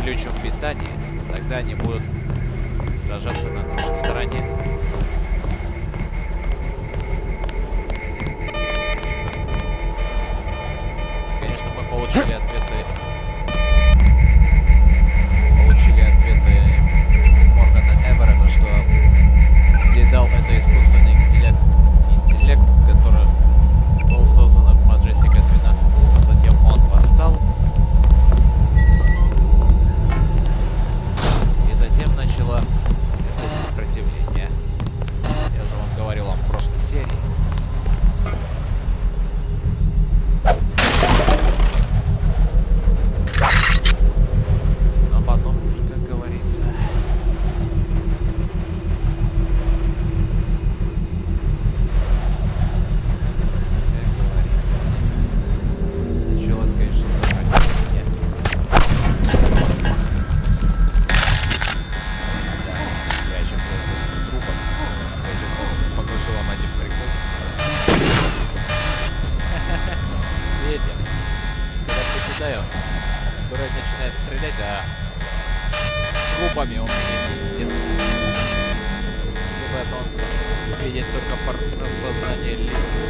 отключим питание, тогда они будут сражаться на нашей стороне. Конечно, мы получили ответы Моргана Эверетта, что Дедал — это искусственный интеллект, который был создан от Majestic 12, а затем он восстал. И затем начало это сопротивление. Я же вам говорил вам в прошлой серии. Но потом, как говорится... Началось, конечно, сопротивление. Да, прячется за этим трупом. Я сейчас покажу вам один прикол. Видите? Когда приседаю, который начинает стрелять, а с трупами он меня не видит. Либо это он видит только по распознанию лиц.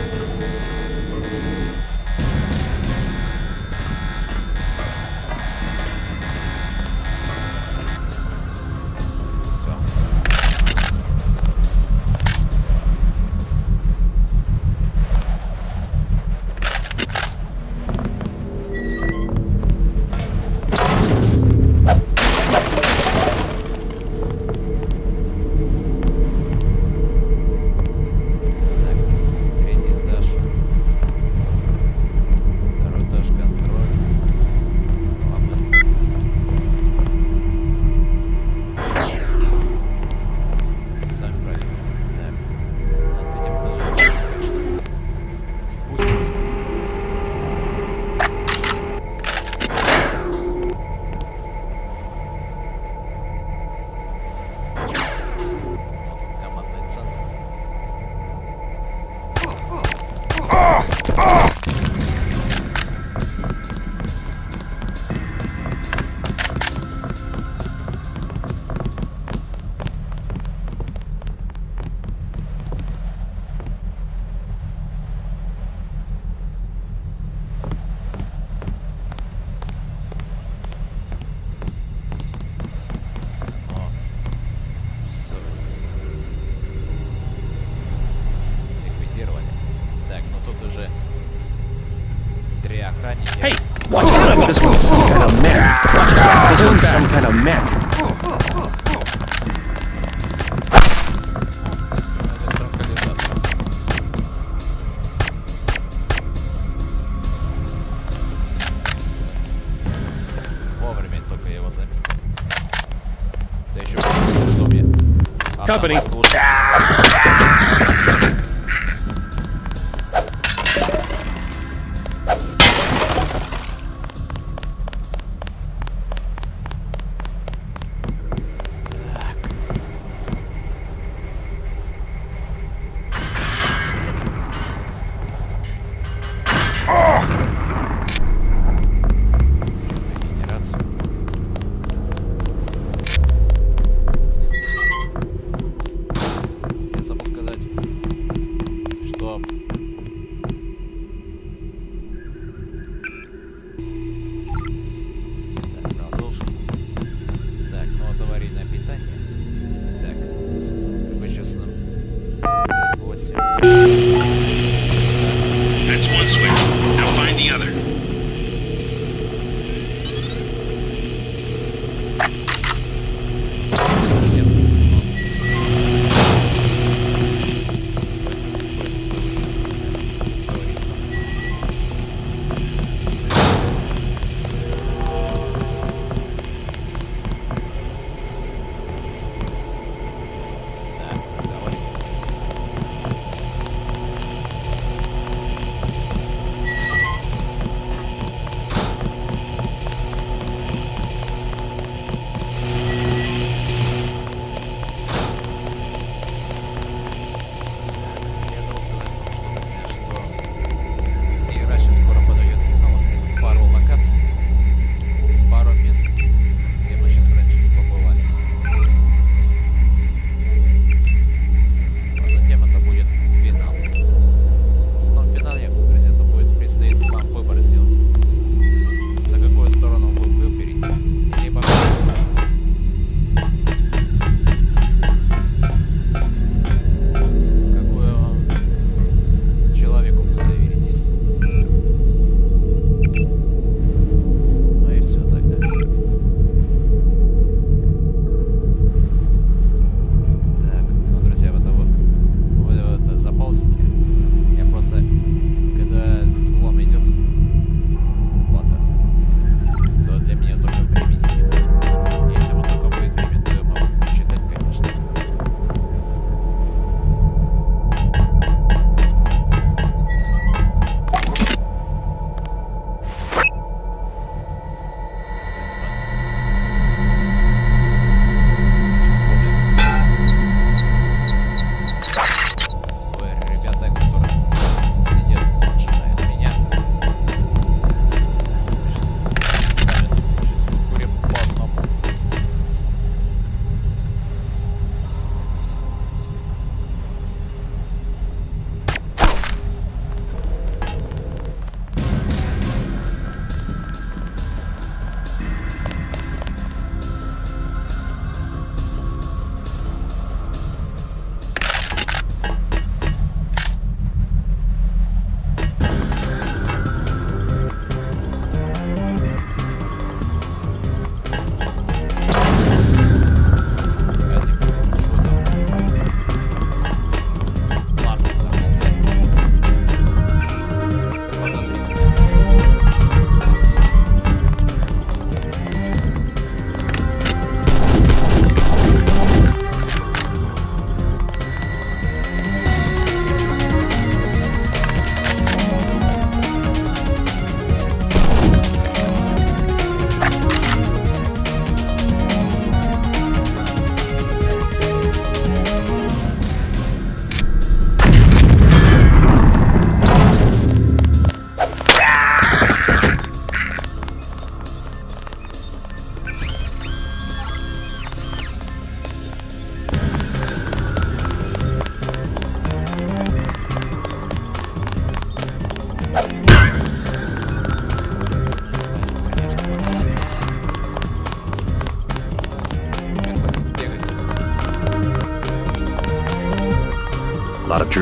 Hey, watch out! This one's some kind of mech. Watch out! This one's some kind of mech. Вовремя только его заметил. Да еще что мне? Company. Я забыл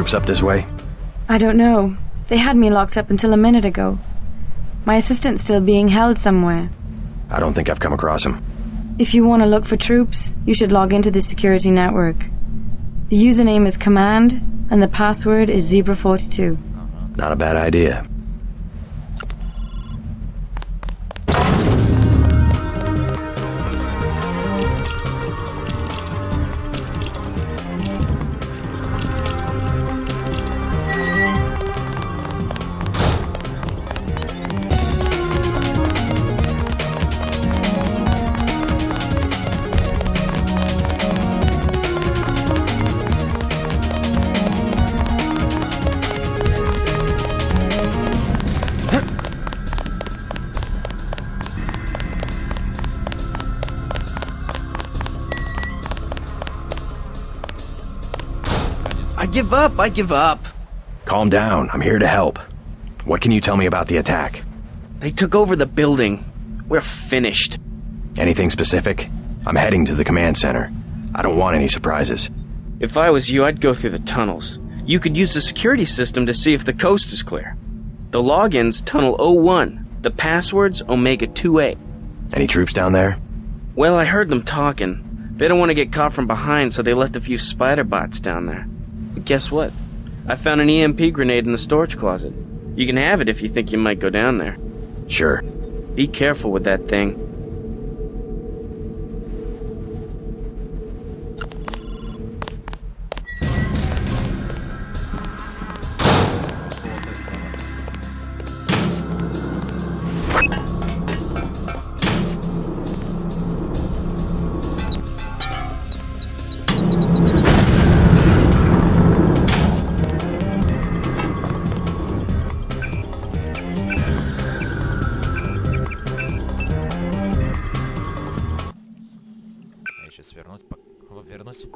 troops up this way? I don't know. They had me locked up until a minute ago. My assistant's still being held somewhere. I don't think I've come across him. If you want to look for troops, you should log into the security network. The username is Command, and the password is Zebra42. Not a bad idea. I give up. Calm down. I'm here to help. What can you tell me about the attack? They took over the building. We're finished. Anything specific? I'm heading to the command center. I don't want any surprises. If I was you, I'd go through the tunnels. You could use the security system to see if the coast is clear. The login's Tunnel 01. The password's Omega 2A. Any troops down there? Well, I heard them talking. They don't want to get caught from behind, so they left a few spider bots down there. But guess what? I found an EMP grenade in the storage closet. You can have it if you think you might go down there. Sure. Be careful with that thing. Вернусь.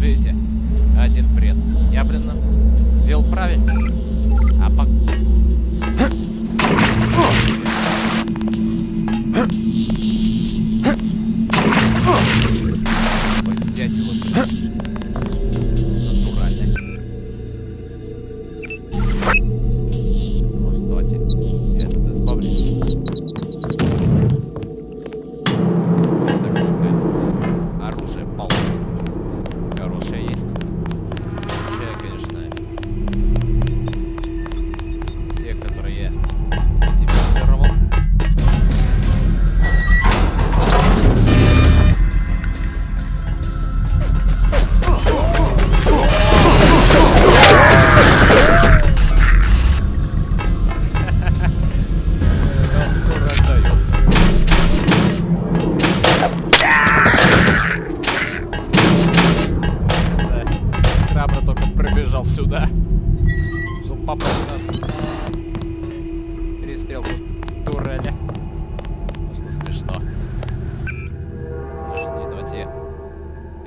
Видите?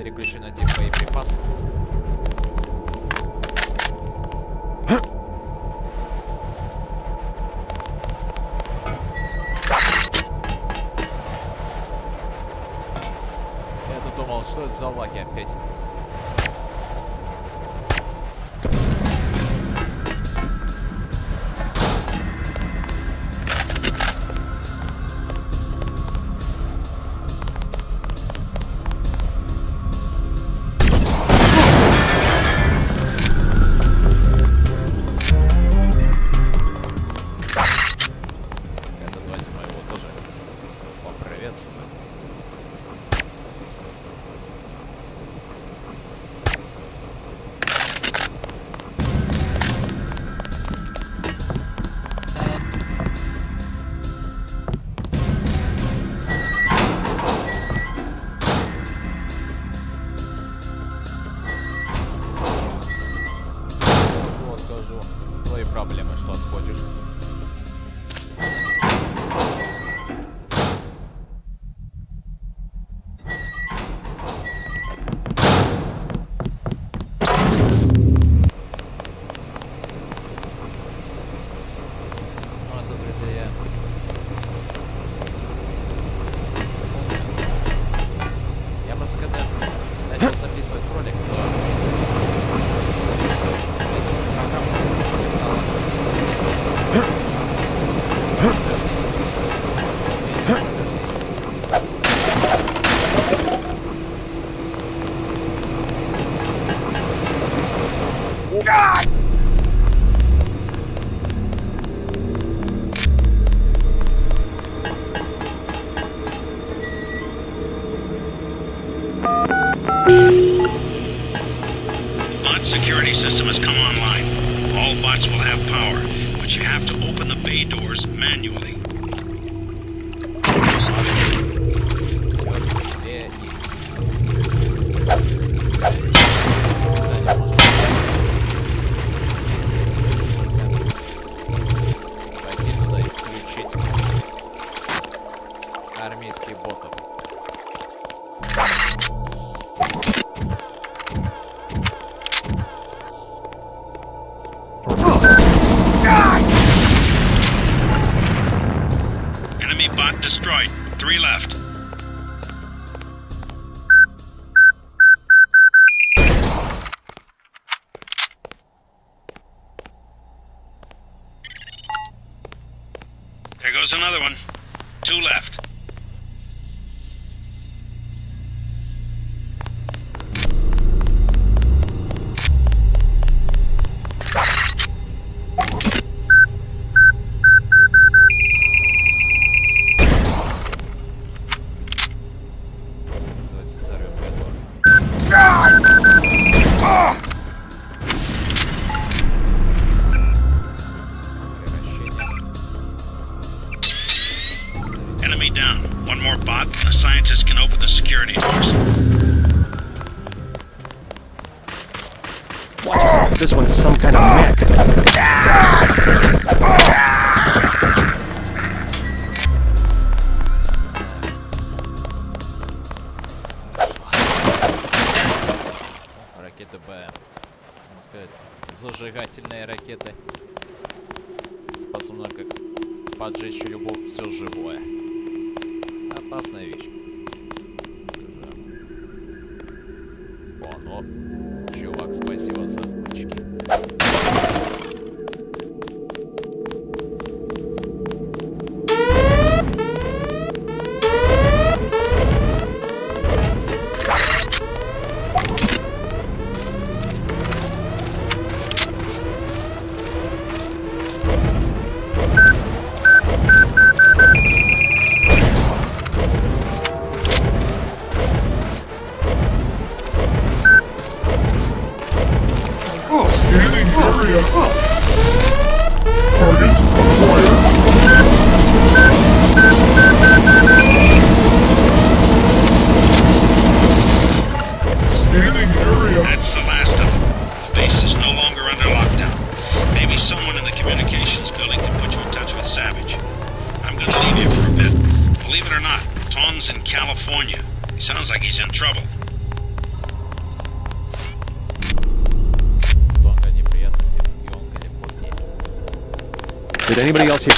Переключу на тип боеприпас. Я тут думал, что это за лаги опять. Проблемы, что отходишь. Ну, это, друзья, я просто когда начал записывать ролик, то Bot security system has come online. All bots will have power, but you have to open the bay doors manually. пойти туда и включить армейских ботов. Enemy bot destroyed. 3 left. There goes another one. 2 left. Давайте взорвем это. Enemy down. One more bot, and the scientists can open the security doors. Watch yourself. This one's some kind of mech. Ракеты Б, можно сказать, зажигательные ракеты, способны как поджечь любое все живое. Опасная вещь. О, ну, чувак, спасибо за ручки. That's the last of them. Base is no longer under lockdown. Maybe someone in the communications building can put you in touch with Savage. I'm gonna leave you for a bit. Believe it or not, Ton's in California. He sounds like he's in trouble. Did anybody else hear?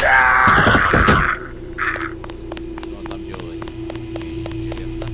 Что он там делает? Интересно.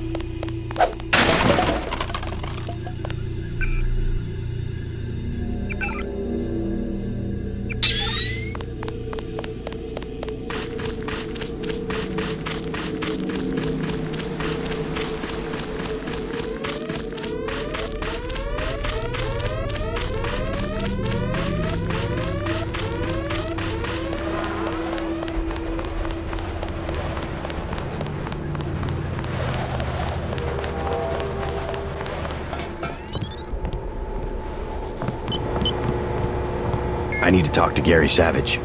I need to talk to Gary Savage.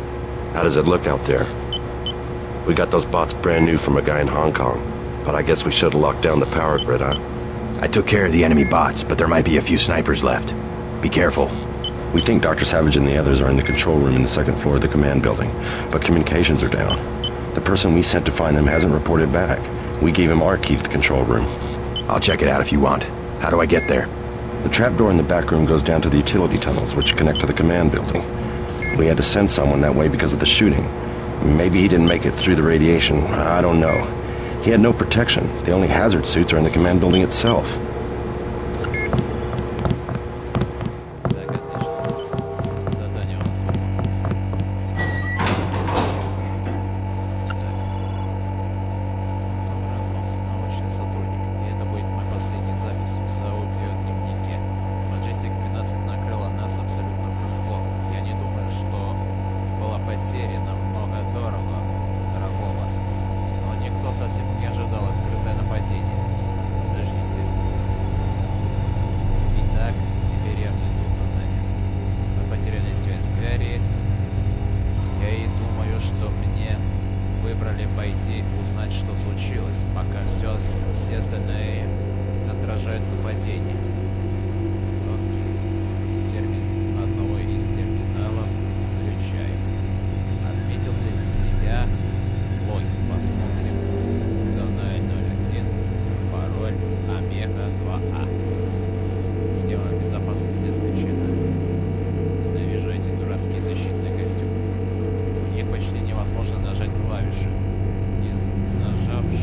How does it look out there? We got those bots brand new from a guy in Hong Kong, but I guess we should have locked down the power grid, huh? I took care of the enemy bots, but there might be a few snipers left. Be careful. We think Dr. Savage and the others are in the control room in the second floor of the command building, but communications are down. The person we sent to find them hasn't reported back. We gave him our key to the control room. I'll check it out if you want. How do I get there? The trapdoor in the back room goes down to the utility tunnels, which connect to the command building. We had to send someone that way because of the shooting. Maybe he didn't make it through the radiation. I don't know. He had no protection. The only hazard suits are in the command building itself. Так, отлично. Задание у нас. Собран с научным сотрудником. И это будет моей последней записью с аудиодневнике. Majestic 12 накрыла нас абсолютно врасплох. Я не думаю, что было потеряно много дорогого. Но никто совсем не ожидал открытое нападение. Подождите. Итак, теперь я внизу в туннеле. Мы потеряли связь с Гарри. Я и думаю, что мне выбрали пойти узнать, что случилось, пока все остальные отражают нападение. Окей. Термин одного из терминалов включаю. Отметил для себя логин. Посмотрим. Туннель 01. Пароль Омега 2А. Система безопасности отключена. Ненавижу эти дурацкие защитные костюмы. В них почти невозможно нажать клавиши. Не нажав 6.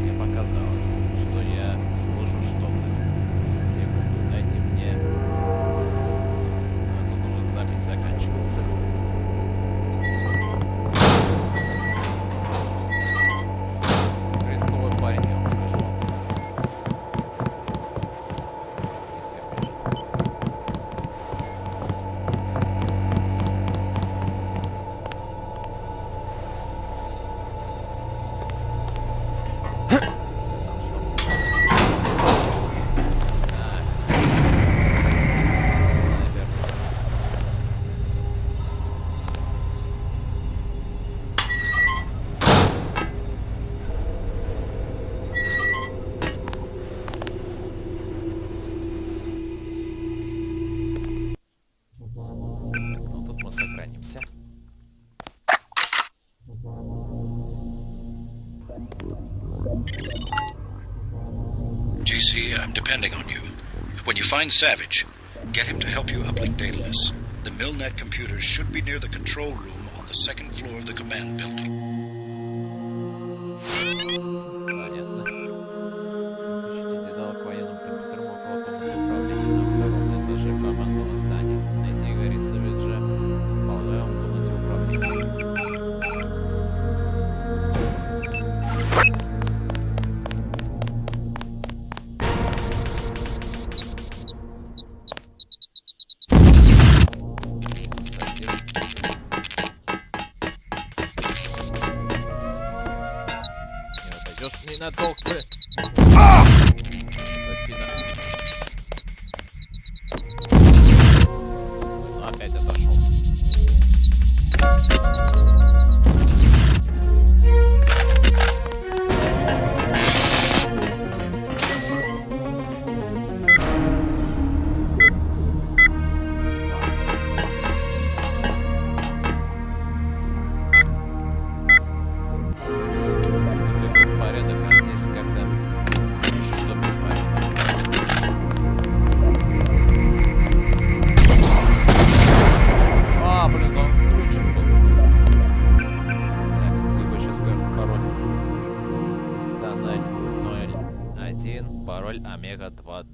Мне показалось, что я слышу что-то. Секунду, дайте мне. Но тут уже запись заканчивается. Рисковый парень, я вам скажу. Низко бежит. Снайпер. Ну тут мы сохранимся. JC, I'm depending on you. When you find Savage, get him to help you uplink data lists. The Milnet computers should be near the control room on the second floor of the command building. Понятно. Включите дедал к военным компьютерам около комнаты управления на втором этаже командного здания. Найти Гарри Савиджа. Полагаю, в комнате управления. Отойдешь ненадолго. Картина. Ну, опять отошел. Порядок, а здесь как-то пишут, что без порядка. 1, пароль Омега-2.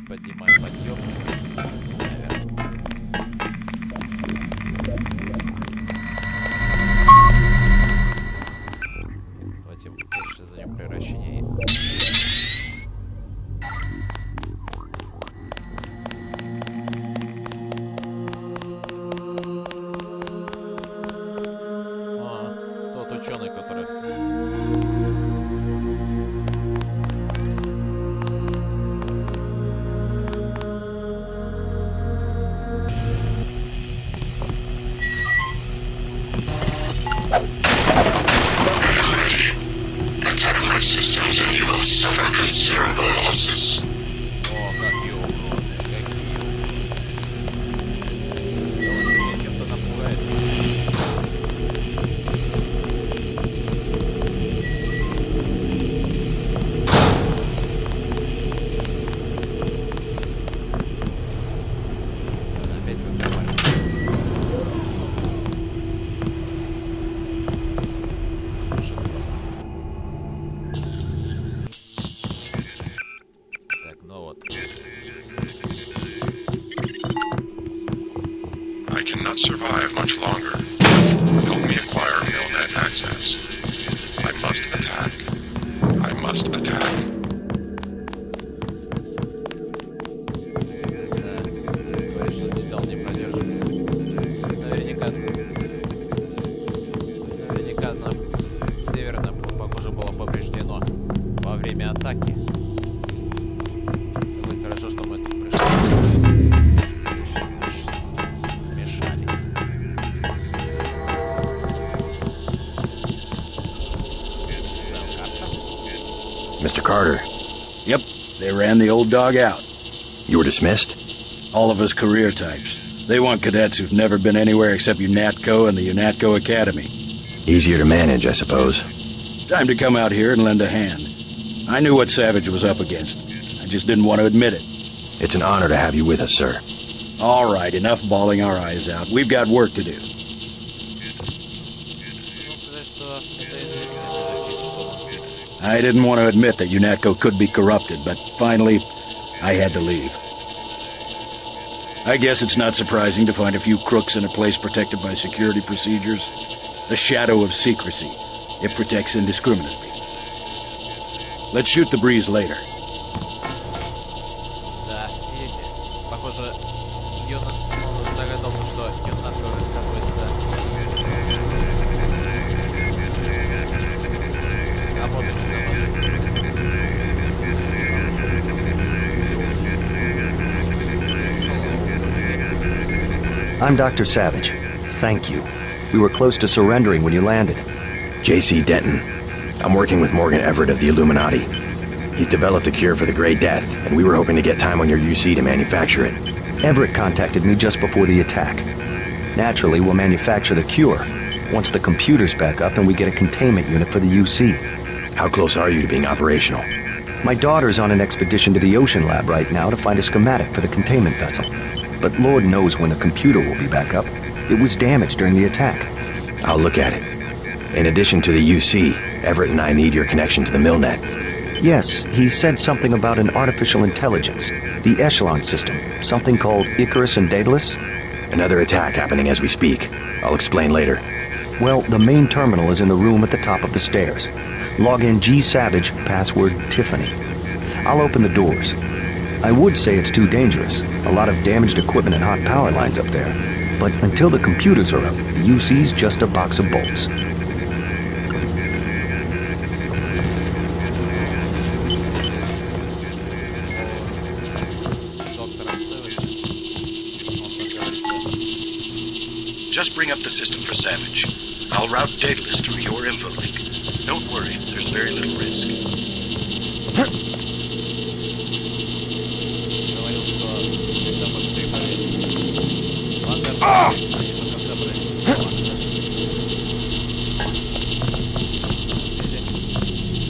Поднимаем подъемник. Наверное. Давайте больше за ним превращение. Тот ученый, который... О, какие угрозы, какие угрозы. Потому что меня чем-то напугает. Он опять разговаривает. Слушай, просто. Так, ну вот. I cannot survive much longer. Help me acquire MillNet access. I must attack. I must attack. Да, говорит, что Дентон не продержится. Наверняка нам северное, похоже, было повреждено во время атаки. Ну и хорошо, что мы тут пришли. Мешались. Mr. Carter, Yep, they ran the old dog out. you were dismissed? All of us career types. They want cadets who've never been anywhere except UNATCO and the UNATCO Academy. Easier to manage, I suppose. Time to come out here and lend a hand. I knew what Savage was up against. I just didn't want to admit it. It's an honor to have you with us, sir. All right, enough bawling our eyes out. We've got work to do. Ну, сказать, что это известно, это чисто, что он здесь. I didn't want to admit that UNATCO could be corrupted, but finally, I had to leave. I guess it's not surprising to find a few crooks in a place protected by security procedures. The shadow of secrecy. It protects indiscriminately. Let's shoot the breeze later. Да, видите, похоже, он уже догадался, что UNATCO, оказывается, работающий на множестве. I'm Dr. Savage. Thank you. We were close to surrendering when you landed. J.C. Denton. I'm working with Morgan Everett of the Illuminati. He's developed a cure for the Grey Death, and we were hoping to get time on your UC to manufacture it. Everett contacted me just before the attack. Naturally, we'll manufacture the cure once the computer's back up and we get a containment unit for the UC. How close are you to being operational? My daughter's on an expedition to the Ocean Lab right now to find a schematic for the containment vessel. But Lord knows when the computer will be back up. It was damaged during the attack. I'll look at it. In addition to the UC, Everett and I need your connection to the MillNet. Yes, he said something about an artificial intelligence. The Echelon system. Something called Icarus and Daedalus. Another attack happening as we speak. I'll explain later. Well, the main terminal is in the room at the top of the stairs. Log in G Savage, password Tiffany. I'll open the doors. I would say it's too dangerous. A lot of damaged equipment and hot power lines up there. But until the computers are up, the UC's just a box of bolts. Just bring up the system for Savage. I'll route Daedalus through your info link. Don't worry, there's very little risk. Говорил, что когда мы прибыли в ангар, они только забрали информацию.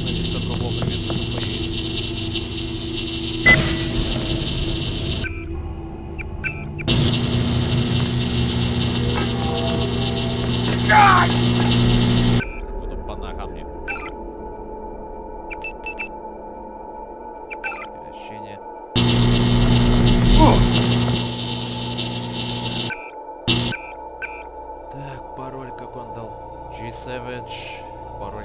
Или только вовремя тут появились. Буду по ногам мне. Превращение. Savage. Пароль.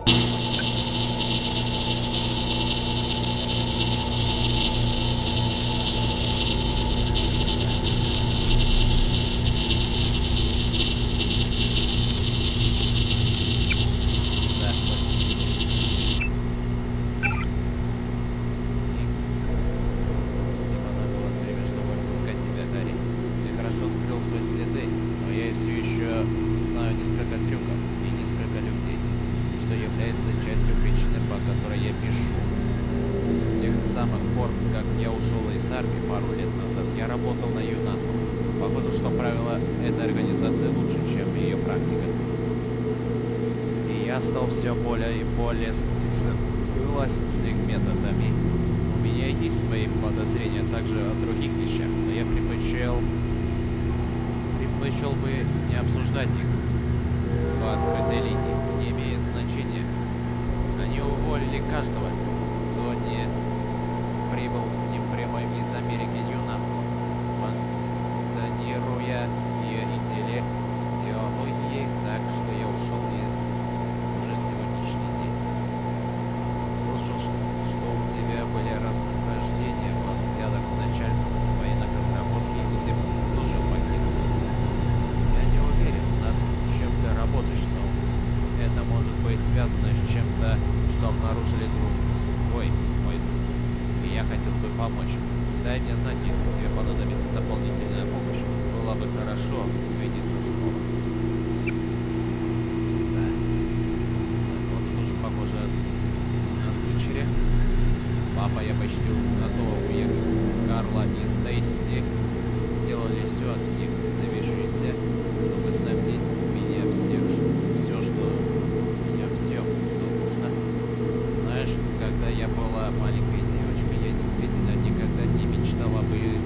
Частью причины, по которой я пишу. С тех самых пор, как я ушел из армии пару лет назад, я работал на UNATCO. Похоже, что правила этой организации лучше, чем ее практика. И я стал все более и более согласен с их методами. У меня есть свои подозрения также о других вещах, но я предпочел бы не обсуждать их по открытой линии. Не имеет значения. Они уволили каждого, кто не прибыл к ним прямо из Америки UNATCO, бандонируя ее идеологией, так что я ушел из уже сегодняшний день. Слышал, что у тебя были расхождения во взглядах с начальством военных разработки, и ты тоже покинул. Я не уверен, над чем ты работаешь, но это может быть связано с чем-то, что обнаружили другой мой друг. И я хотел бы помочь. Дай мне знать, если тебе понадобится дополнительная помощь. Было бы хорошо увидеться снова. Да. Вот это уже похоже на дочери. Папа, я почти готова уехать. Карла и Стейси сделали все от них зависящее, чтобы снабдить меня всем, что нужно. Знаешь, когда я была маленькой девочкой, я действительно никогда не мечтала быть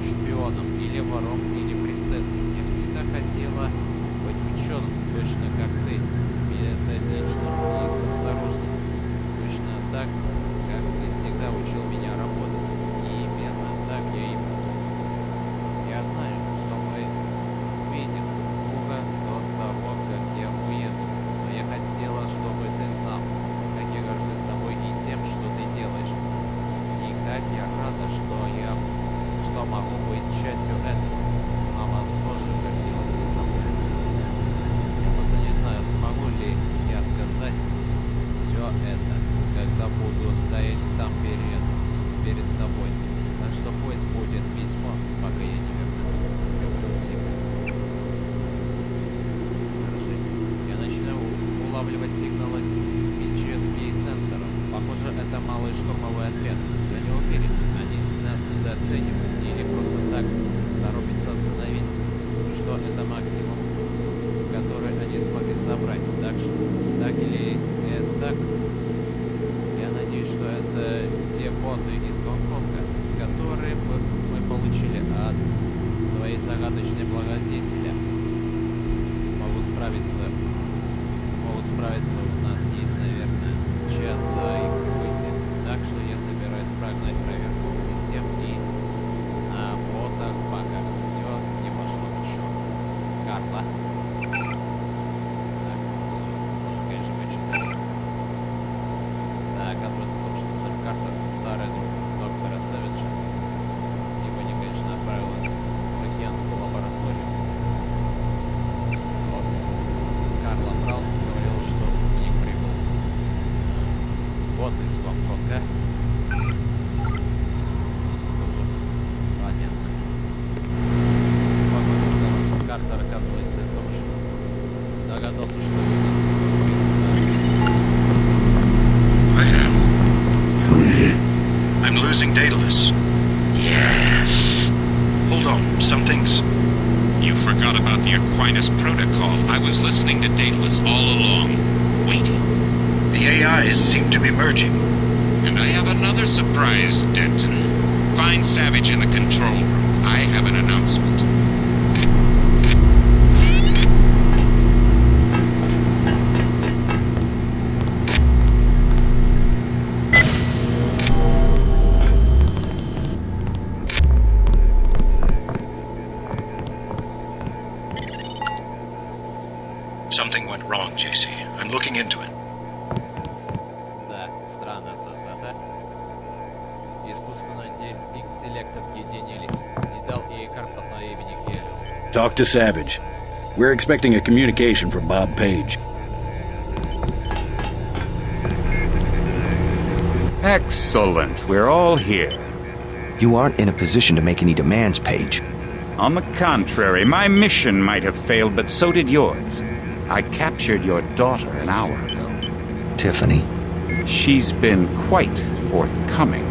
шпионом или вором, или принцессой. Я всегда хотела быть ученым, точно как ты, методичным и осторожным. Точно так, как ты всегда учил меня работать. И именно так я и буду. Я знаю, что мы увидим друга до того, как я уеду. Но я хотела, чтобы ты знал, как я горжусь тобой и тем, что ты делаешь. И как я рада, что могу быть частью этого. Мама тоже гордилась тобой. Я просто не знаю, смогу ли я сказать все это, когда буду стоять там перед тобой. Так что пусть будет письмо, пока я не вернусь. Люблю тебя. Я начинаю улавливать сигналы сейсмических сенсоров. Похоже, это малый штурмовой отряд. Я не уверен, они нас недооценивают или просто так торопятся остановить, что это максимум, который они смогли собрать. Так или так, я надеюсь, что это те боты из Гонконга, которые мы получили от твоей загадочной благодетеля. Смогут справиться, у нас есть, наверное, час до их прибытия. Так что я собираюсь прогнать проверку систем и на ботах, пока все не пошло в чёрт. Карла. Так, все, можно, конечно, почитать. Да, оказывается, в том, что Сэм Картер, старый друг доктора Сэвиджа, Тиффани, конечно, отправилась в океанскую лабораторию. Вот. Карла Браун говорил, что к ним прибыл бот из Гонконга. Тоже понятно. Похоже, Сэм Картер, оказывается, тоже догадался, что I'm losing Daedalus. Yes. Hold on, something's... You forgot about the Aquinas Protocol. I was listening to Daedalus all along, waiting. The AIs seem to be merging. And I have another surprise, Denton. Find Savage in the control room. I have an announcement. Something went wrong, JC. I'm искусственного интеллекта объединились. Дедал и Карпат на имени EIDOS. Talk to Savage. We're expecting a communication from Bob Page. Excellent. We're all here. You aren't in a position to make any demands, Page. On the contrary, my mission might have failed, but so did yours. I captured your daughter an hour ago. Tiffany. She's been quite forthcoming.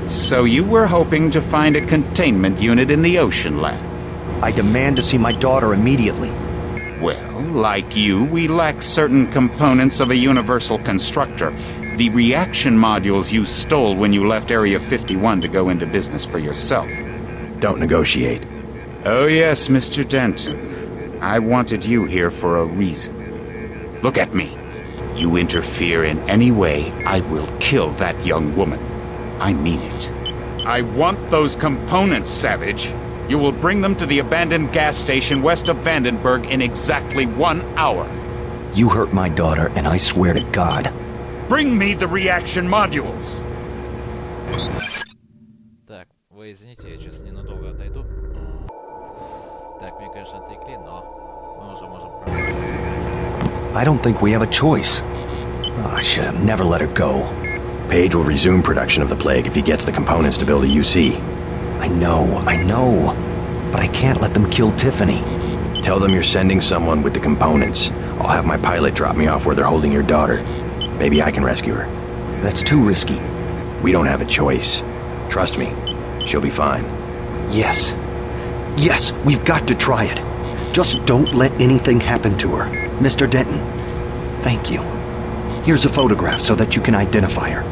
So you were hoping to find a containment unit in the Ocean Lab? I demand to see my daughter immediately. Well, like you, we lack certain components of a universal constructor. The reaction modules you stole when you left Area 51 to go into business for yourself. Don't negotiate. Oh yes, Mr. Denton. I wanted you here for a reason. Look at me. You interfere in any way, I will kill that young woman. I mean it. I want those components, Savage. You will bring them to the abandoned gas station west of Vandenberg in exactly 1 hour. You hurt my daughter, and I swear to God. Bring me the reaction modules. Так, вы извините, я сейчас ненадолго отойду. Так, мне, конечно, отвлекли, но мы уже можем продолжить. I don't think we have a choice. Oh, I should have never let her go. Page will resume production of the Plague if he gets the components to build a UC. I know. But I can't let them kill Tiffany. Tell them you're sending someone with the components. I'll have my pilot drop me off where they're holding your daughter. Maybe I can rescue her. That's too risky. We don't have a choice. Trust me, she'll be fine. Yes, we've got to try it. Just don't let anything happen to her. Mr. Denton, thank you. Here's a photograph so that you can identify her.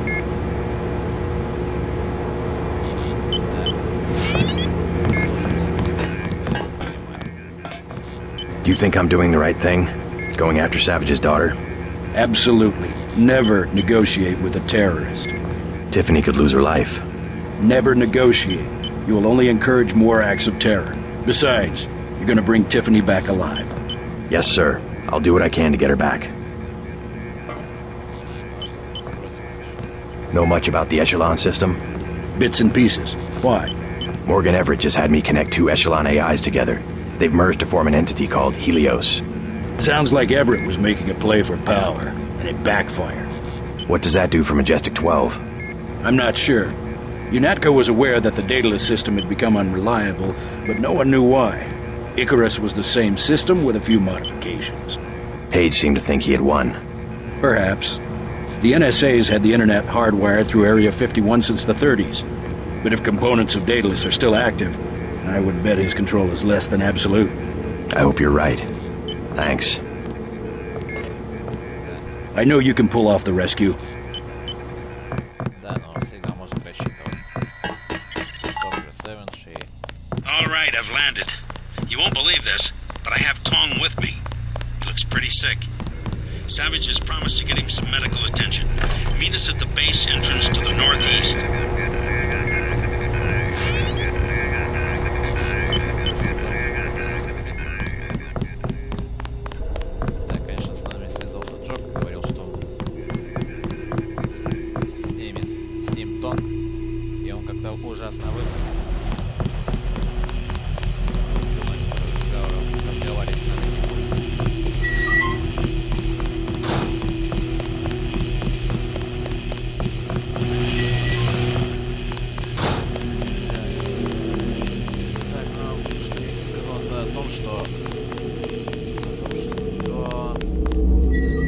Do you think I'm doing the right thing? Going after Savage's daughter? Absolutely. Never negotiate with a terrorist. Tiffany could lose her life. Never negotiate. You will only encourage more acts of terror. Besides, you're gonna bring Tiffany back alive. Yes, sir. I'll do what I can to get her back. Know much about the Echelon system? Bits and pieces. Why? Morgan Everett just had me connect 2 Echelon AIs together. They've merged to form an entity called Helios. Sounds like Everett was making a play for power, and it backfired. What does that do for Majestic 12? I'm not sure. UNATCO was aware that the Daedalus system had become unreliable, but no one knew why. Icarus was the same system with a few modifications. Page seemed to think he had won. Perhaps. The NSA's had the internet hardwired through Area 51 since the 30s. But if components of Daedalus are still active, I would bet his control is less than absolute. I hope you're right. Thanks. I know you can pull off the rescue. Да, но всегда может рассчитывать. All right, I've landed. You won't believe this, but I have Tong with me. He looks pretty sick. Savage has promised to get him some medical attention. Meet us at the base entrance to the northeast. Да, конечно, с нами связался Джок, говорил, что с ним Тонг, и он как-то ужасно выглядит. Разговаривать с нами не хочет. Так, ну, что я не сказал, это о том, что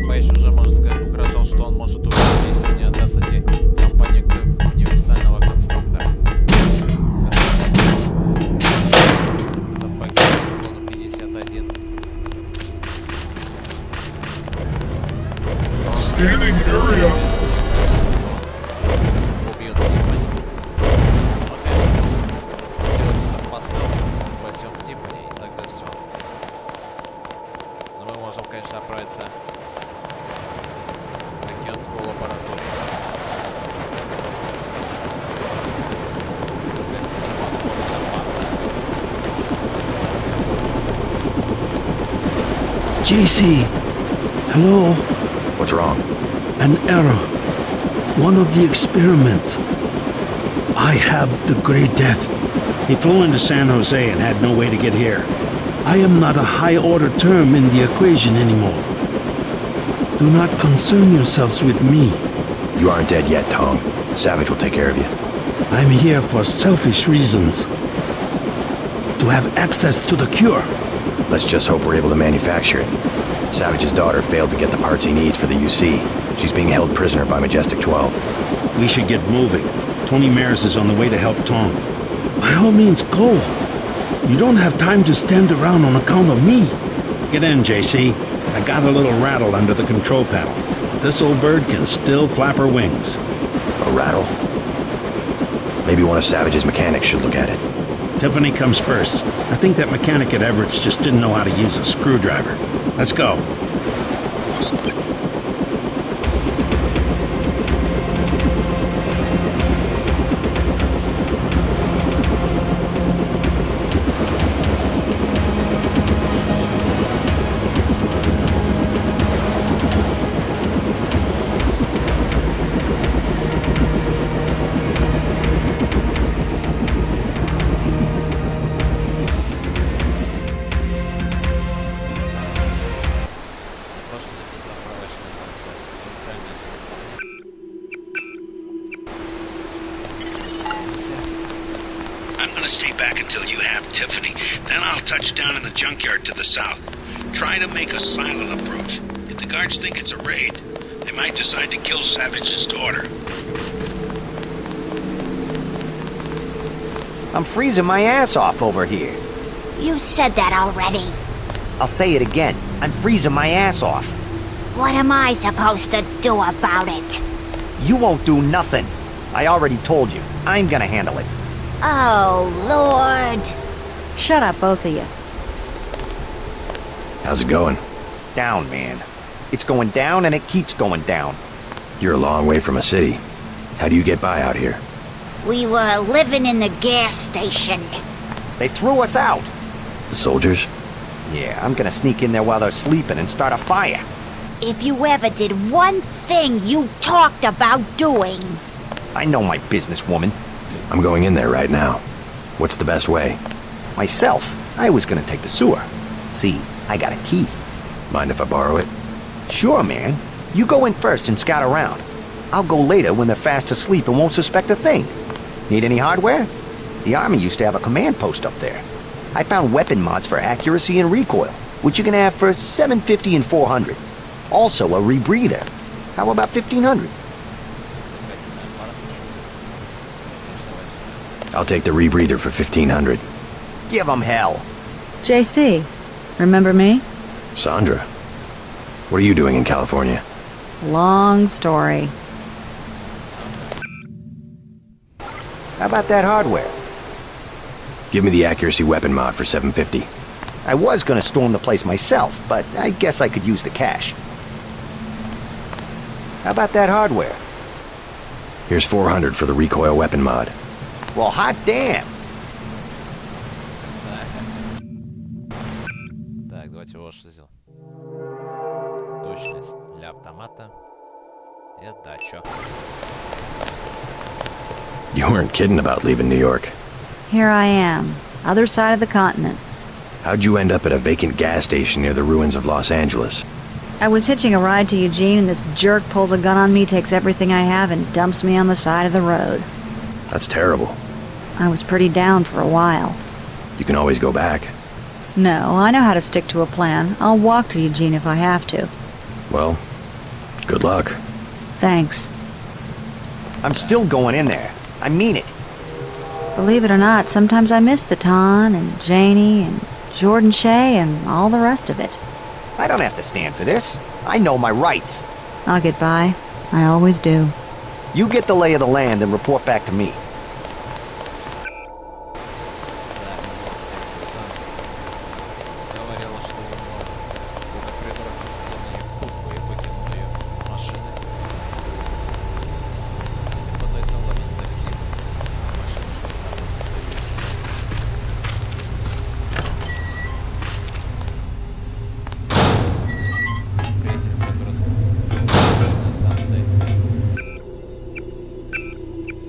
Пейдж уже, можно сказать, угрожал, что он может уйти, если не отдаст эти компании универсального конструктора. Это погиб в зону 51. Убьет Тиффани. Опять же, сегодня там поставился, спасем Тиффани, и тогда все. Но мы можем, конечно, отправиться в океанскую лабораторию. JC, hello? What's wrong? An error. One of the experiments. I have the Great Death. He flew into San Jose and had no way to get here. I am not a high-order term in the equation anymore. Do not concern yourselves with me. You aren't dead yet, Tom. Savage will take care of you. I'm here for selfish reasons. To have access to the cure. Let's just hope we're able to manufacture it. Savage's daughter failed to get the parts he needs for the UC. She's being held prisoner by Majestic 12. We should get moving. Tony Mares is on the way to help Tom. By all means, go. You don't have time to stand around on account of me. Get in, JC. I got a little rattle under the control panel. This old bird can still flap her wings. A rattle? Maybe one of Savage's mechanics should look at it. Tiffany comes first. I think that mechanic at Everett's just didn't know how to use a screwdriver. Let's go. Junkyard to the south. Try to make a silent approach. If the guards think it's a raid, they might decide to kill Savage's daughter. I'm freezing my ass off over here. You said that already. I'll say it again. I'm freezing my ass off. What am I supposed to do about it? You won't do nothing. I already told you. I'm gonna handle it. Oh, Lord. Shut up, both of you. How's it going? Down, man. It's going down and it keeps going down. You're a long way from a city. How do you get by out here? We were living in the gas station. They threw us out. The soldiers? Yeah, I'm gonna sneak in there while they're sleeping and start a fire. If you ever did one thing you talked about doing. I know my business, woman. I'm going in there right now. What's the best way? Myself, I was gonna take the sewer. See, I got a key. Mind if I borrow it? Sure, man. You go in first and scout around. I'll go later when they're fast asleep and won't suspect a thing. Need any hardware? The Army used to have a command post up there. I found weapon mods for accuracy and recoil, which you can have for $750 and $400. Also a rebreather. How about $1,500? I'll take the rebreather for $1,500. Give 'em hell. JC, remember me? Sandra, what are you doing in California? Long story. How about that hardware? Give me the accuracy weapon mod for $750. I was gonna storm the place myself, but I guess I could use the cash. How about that hardware? Here's $400 for the recoil weapon mod. Well, hot damn. Так, давайте вот что сделаем. Точность для автомата. И отдача. You weren't kidding about leaving New York. Here I am, other side of the continent. How'd you end up at a vacant gas station near the ruins of Los Angeles? I was hitching a ride to Eugene and this jerk pulls a gun on me, takes everything I have and dumps me on the side of the road. That's terrible. I was pretty down for a while. You can always go back. No, I know how to stick to a plan. I'll walk to Eugene if I have to. Well, good luck. Thanks. I'm still going in there. I mean it. Believe it or not, sometimes I miss the Ton and Janie and Jordan Shea and all the rest of it. I don't have to stand for this. I know my rights. I'll get by. I always do. You get the lay of the land and report back to me.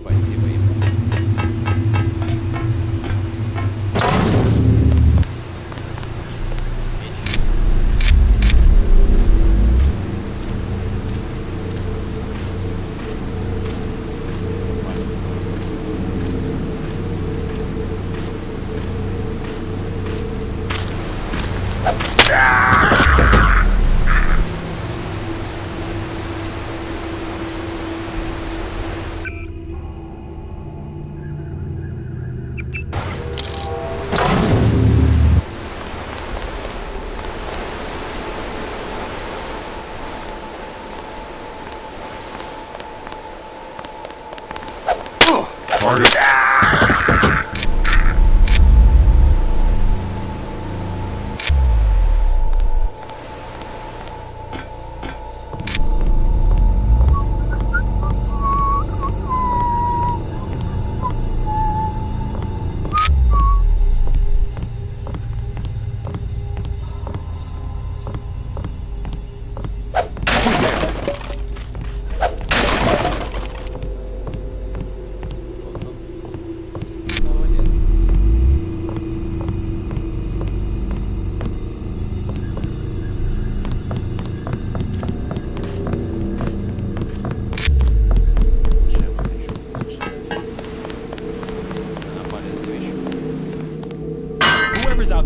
Спасибо ему.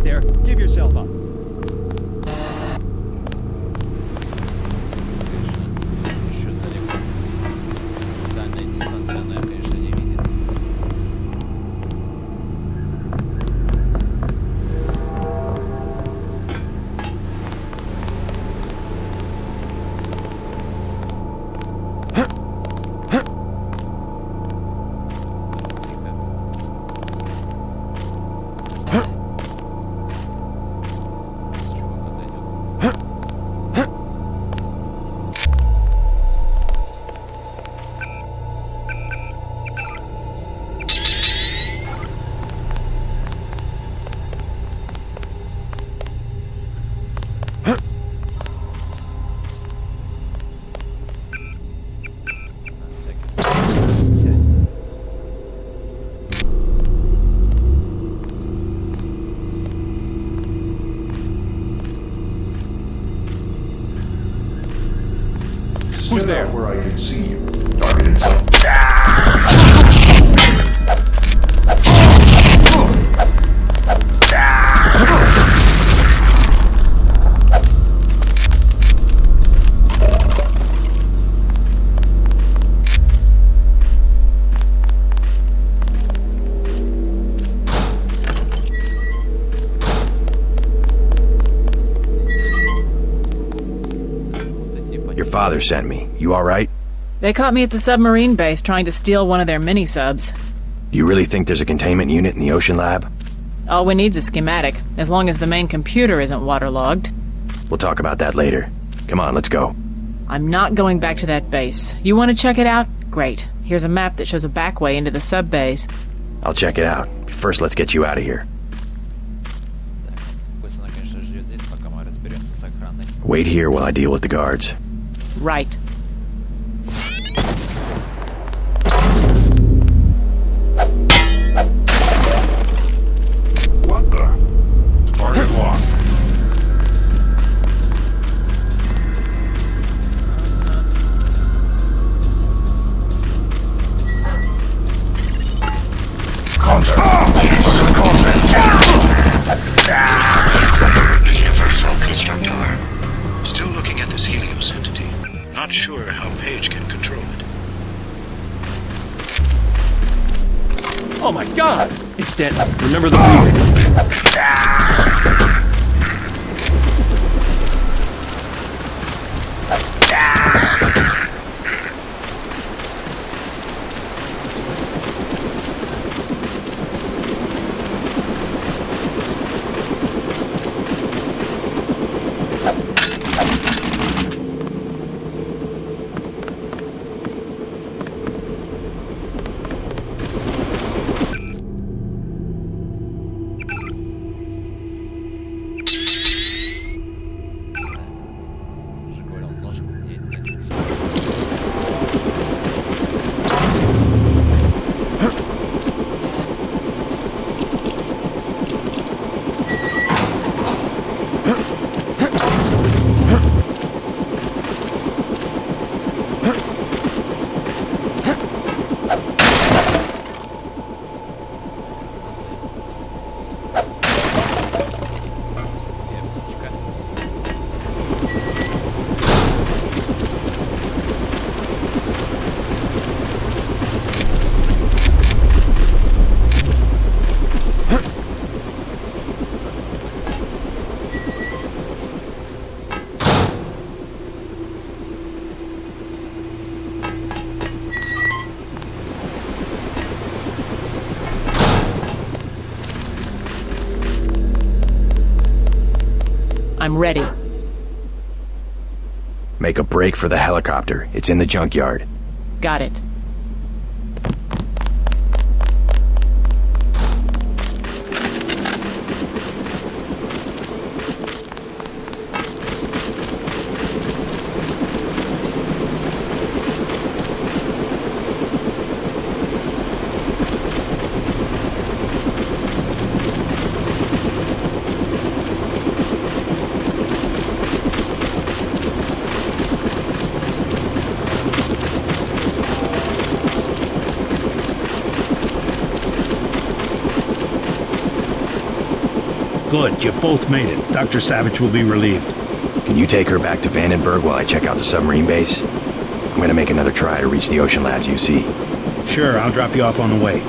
there. Give yourself up. Еще далеко. Дальняя дистанция, она, конечно, не видит. Who's there? Where I can see you. Targeted some. Your father sent me. You alright? They caught me at the submarine base trying to steal one of their mini-subs. You really think there's a containment unit in the ocean lab? All we need's a schematic, as long as the main computer isn't waterlogged. We'll talk about that later. Come on, let's go. I'm not going back to that base. You want to check it out? Great. Here's a map that shows a back way into the sub-base. I'll check it out. First, let's get you out of here. Пусть она, конечно, ждет здесь, пока мы разберемся с охраной. Wait here while I deal with the guards. Right. What the? Target locked. Contact. Yes, contact. Universal constructor. Still looking at this Helios entity. Not sure how Paige can control it. Oh my god! It's Denton. Remember the briefing. Уже говорил, ножик нет, нет. Птичка. I'm ready. Make a break for the helicopter. It's in the junkyard. Got it. Good, you both made it. Dr. Savage will be relieved. Can you take her back to Vandenberg while I check out the submarine base? I'm gonna make another try to reach the Ocean Labs UC. Sure, I'll drop you off on the way.